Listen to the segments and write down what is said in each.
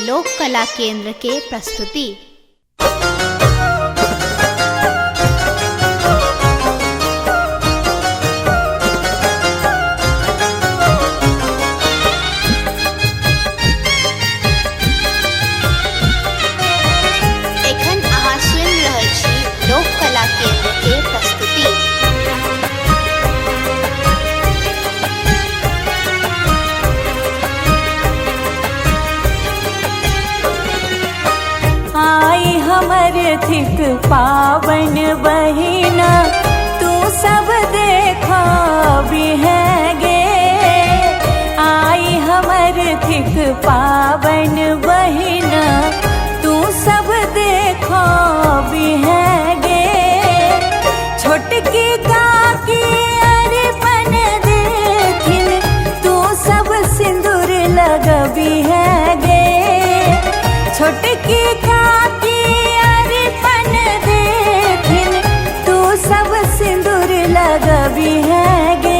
लोक कला केंद्र के प्रस्तुति। एखन अहाँ सुनि रहल छी लोक कला केंद्र के प्रस्तुति। आई हमर थिक पावन बहिना, तू सब देखा भी है गे। आई हमर थिक पावन बहिना, तू सब देखा भी है गे। छोटकी काकी अरिपन देखिन, तू सब सिंदूर लगबी है गे। छोटकी काकी अरिपन देखिन, तू सब सिंदूर लगबी है गे।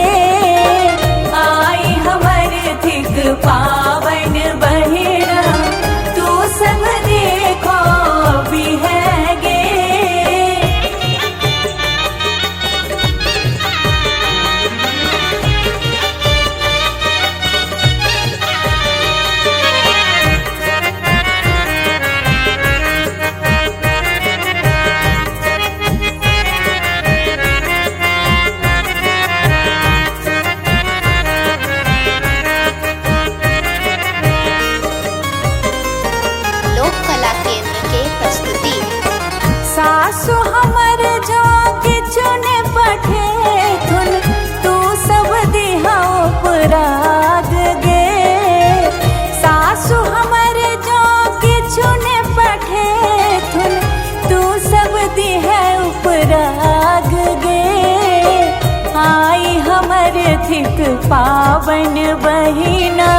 आई हमर थिक पावन बहिना, तू सब देखो भी है गे। लोक कला केंद्र के प्रस्तुति। सासु हमर जो किचुन पठेथुन, तू सब दिहा उपराग गे। सासु हमर जो किचुन पठेथुन, तू सब दिहा उपराग गे। आई हमर थिक पावन बहिना,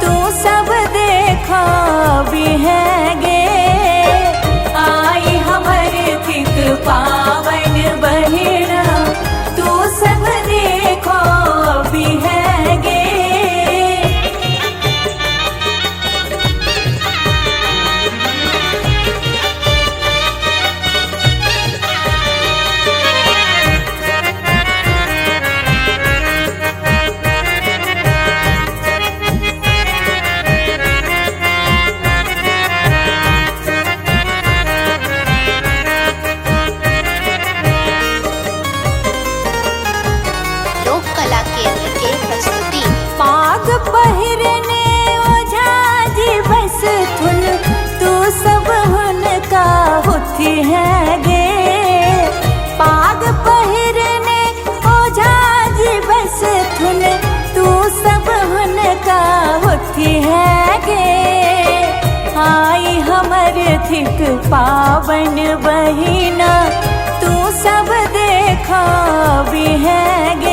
तू सब देखा भी है गे। आई हमर थिक पावन बहिना, तू सब देखो भी है गे। लोक कला केंद्र के प्रस्तुति। पाग पहिरने ओझाजी बसथुन, तू सब हुनका होती है गे। पाग पहिरने ओझाजी बसथुन, तू सब हुनका होती है गे। आई हमर थिक पावन बहिना, तू सब देखा भी है गे।